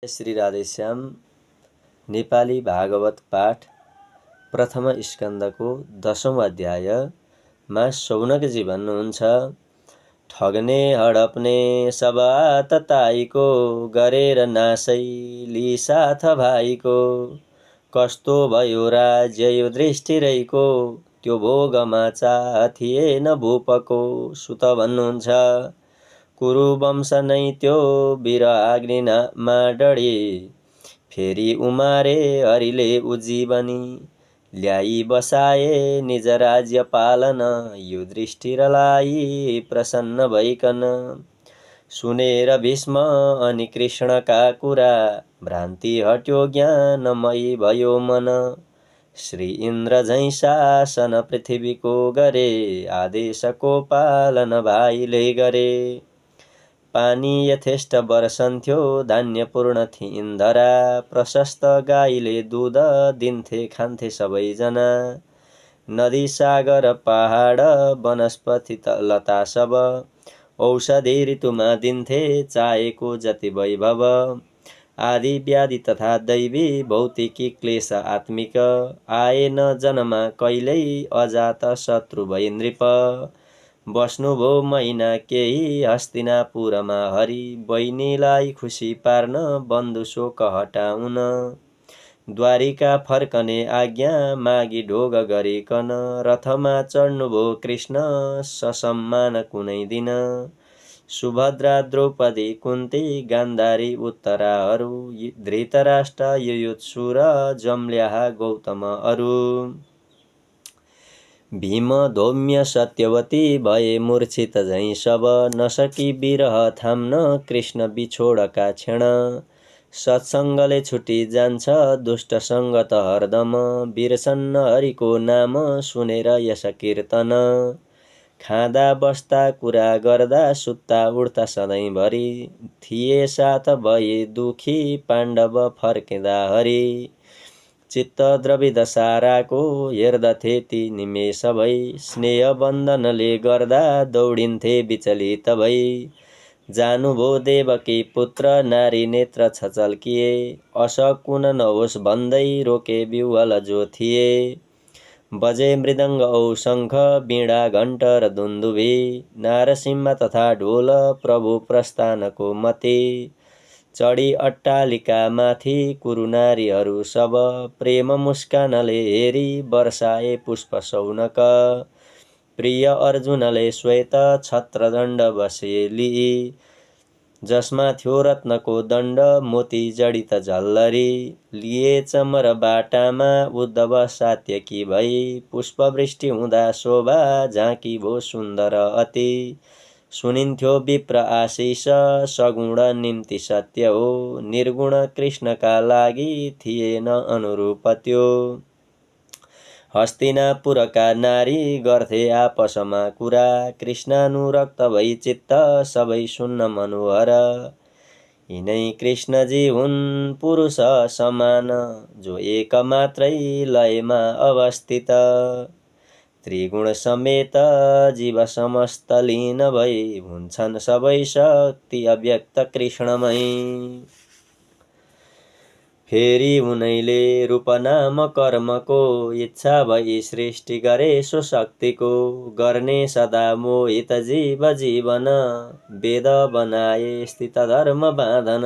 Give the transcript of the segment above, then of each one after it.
श्री राधेश्याम नेपाली भागवत पाठ प्रथम स्कन्दको 10औं अध्यायमा शौनकजी भन्नुहुन्छ। ठग्ने हडप्ने सबात ताईको गरेर नासै लिसाथ भाइको कस्तो भयो राज्य यो दृष्टि रैको त्यो भोगमा चाह थिएन भूपको सुत भन्नुहुन्छ। कुरु वंश नै त्यो वीर अग्निमा डढी फेरि उमारे हरिले उज्जीवनी ल्याई बसाए निज राज्य पालन यो दृष्टिरलाई प्रसन्न भइकन सुनेर भीष्म अनि कृष्णका कुरा भ्रान्ति हट्यो ज्ञानमयी भयो मन। श्री इन्द्र झैं शासन पृथ्वीको गरे आदेशको पालन भाइले गरे। पानी यथेष्ट बर्सन्थ्यो धान्य पूर्ण थिइन् धरा प्रशस्त गाईले दुध दिन्थे खान्थे सबैजना। नदी सागर पहाड वनस्पति लता सब औषधि ऋतुमा दिन्थे चाहेको जति वैभव। आदि व्याधि तथा दैवी भौतिकी क्लेश आत्मिक आए न जनमा कहिल्यै अजात शत्रु भई नृप। बस्नुभो महिना केही हस्तिनापुरमा हरि बहिनीलाई खुसी पार्न बन्धु शोक हटाउन। द्वारिका फर्कने आज्ञा मागी ढोग गरिकन रथमा चढ्नुभो कृष्ण ससम्मान कुनै दिन। सुभद्रा द्रौपदी कुन्ती गान्धारी उत्तराहरू धृतराष्ट्र युयुत्सु र जम्ल्याहा गौतम अरू। भीम धौम्य सत्यवती भए मूर्छित झैं सब नसकी विरह थाम्न कृष्ण बिछोडका क्षण। सत्सङ्गले छुटी जान्छ दुष्ट सङ्गत हरदम बिर्सन्न हरिको नाम सुनेर यस कीर्तन। खाँदा बस्दा कुरा गर्दा सुत्ता उठ्दा सधैँभरि थिए साथ भए दुखी पाण्डव फर्किँदा हरि। चित्त द्रवित साराको हेर्दथे ती निमेष भई स्नेह बन्धनले गर्दा दौडिन्थे विचलित भई। जानुभो देवकी पुत्र नारी नेत्र छचल्किए असकुन नहोस् भन्दै रोके विह्वल जो थिए। बजे मृदङ्ग औ शङ्ख वीणा घण्ट र दुन्दुभी नारसिंह तथा ढोल प्रभु प्रस्थानको मती। चढी अट्टालिका माथि कुरु नारीहरू सब प्रेम मुस्कानले हेरी वर्षाए पुष्प शौनक। प्रिय अर्जुनले श्वेत छत्र दण्ड बसे लिई जसमा थियो रत्नको दण्ड मोती जडित झल्लरी। लिए चमर बाटामा उद्धव सात्यकी भई पुष्पवृष्टि हुँदा शोभा झाँकी भो सुन्दर अति। सुनिन्थ्यो विप्र आशिष सगुण निम्ति सत्य हो निर्गुण कृष्णका लागि थिएन अनुरूप त्यो। हस्तिनापुरका नारी गर्थे आपसमा कुरा कृष्णानुरक्त भई चित्त सबै सुन्न मनोहर। यिनै कृष्णजी हुन् पुरुष समान जो एक मात्रै लयमा अवस्थित। त्रिगुण समेत जीव समस्त लीन भई हुन्छन् सबै शक्ति अव्यक्त कृष्णमै। फेरि उनैले रूप नाम कर्मको इच्छा भई सृष्टि गरे सो शक्तिको। गर्ने सदा मोहित जीव जीवन वेद बनाए स्थित धर्म बाँधन।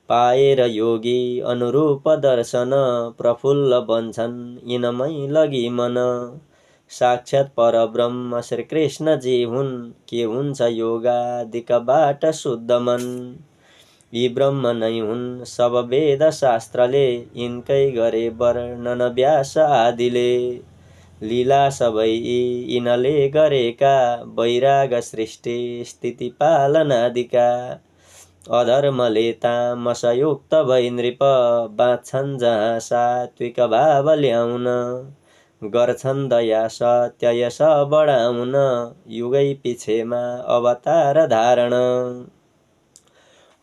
पाएर योगी अनुरूप दर्शन प्रफुल्ल बन्छन् यिनमै लगी मन। साक्षात् परब्रह्म श्री कृष्ण जी हुन् के हुन्छ योगादिकबाट शुद्ध मन। यी ब्रह्म नै हुन् सब वेद शास्त्रले यिनकै गरे वर्णन व्यास आदिले। लीला सबै यिनले गरेका वैराग सृष्टि स्थिति पालनादिका। अधर्मले तामसयुक्त भई नृप बाँच्छन् जहाँ सात्विक भाव ल्याउन। गर्छन् दया सत्य यश बढाउन युगै पिछेमा अवतार धारण।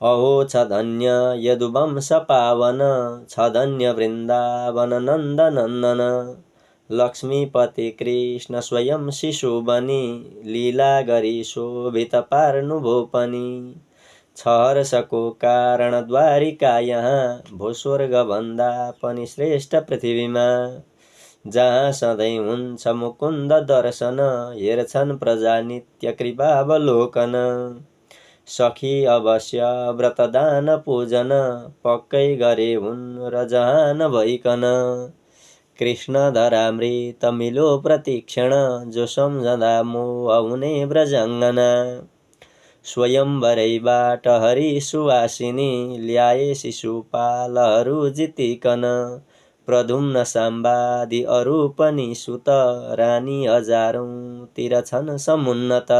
अहो छ धन्य यदुवंश पावन छ धन्य वृन्दावन नन्द नन्दन। लक्ष्मीपति कृष्ण स्वयं शिशु बनी लीला गरी शोभित पार्नुभो पनि। हर्षको कारण द्वारिका यहाँ भो स्वर्गभन्दा पनि श्रेष्ठ पृथ्वीमा। जहाँ सधैँ हुन्छ मुकुन्द दर्शन हेर्छन् प्रजा नित्य कृपावलोकन। सखी अवश्य व्रतदान पूजन पक्कै गरे हुन् र जहाँ नभइकन। कृष्ण धरामृत मिलो प्रतिक्षण जो सम्झँदा मोह हुने ब्रजाङ्गना। स्वयंवरैबाट हरि सुवासिनी ल्याए शिशुपालहरू जितिकन। प्रद्युम्न साम्बादि अरू पनि सुत रानी हजारौँतिर छन् समुन्नत।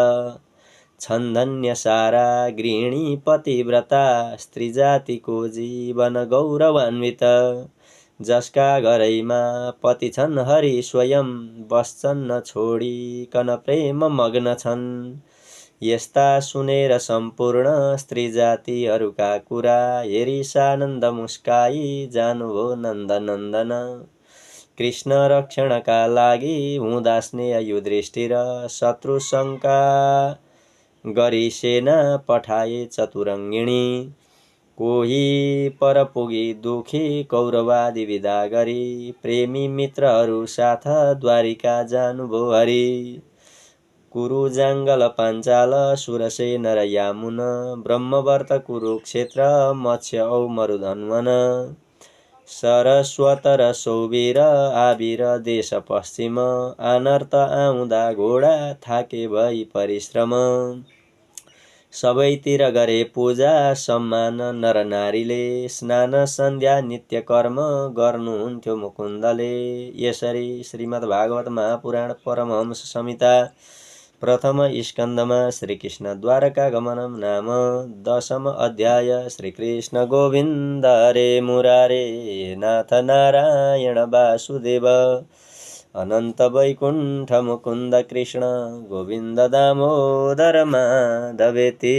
छन् धन्य सारा गृहिणी पतिव्रता स्त्री जातिको जीवन गौरवान्वित। जसका घरैमा पति छन् हरि स्वयं बस्छन् नछोडिकन प्रेम मग्न छन्। यस्ता सुनेर सम्पूर्ण स्त्री जातिहरूका कुरा हेरी सानन्द मुस्काई जानुभो नन्दनन्दन। कृष्ण रक्षणका लागि हुँदा स्नेह युधिष्ठिर शत्रु शङ्का गरी सेना पठाए चतुरङ्गिणी। कोही पर पुगी दुखी कौरवादि विदा गरी प्रेमी मित्रहरू साथ द्वारिका जानुभो हरि। कुरु जाङ्गल पाञ्चाल सुरसेन र यामुन ब्रह्मवर्त कुरुक्षेत्र मत्स्य औ मरुधन्वन। सरस्वत र सौवीर आबिर देश पश्चिम अनर्थ आउँदा घोडा थाके भई परिश्रम। सबैतिर गरे पूजा सम्मान नर नारीले स्नान सन्ध्या नित्य कर्म गर्नुहुन्थ्यो मुकुन्दले। यसरी श्रीमद्भागवत महापुराण परमहंस संहिता प्रथम स्कन्धमा श्रीकृष्ण द्वारका गमनम नाम 10 अध्याय। श्रीकृष्ण गोविन्द हरे मुरारे नाथ नारायण वासुदेव अनन्त वैकुण्ठ मुकुन्द कृष्ण गोविन्द दामोदर माधवेति।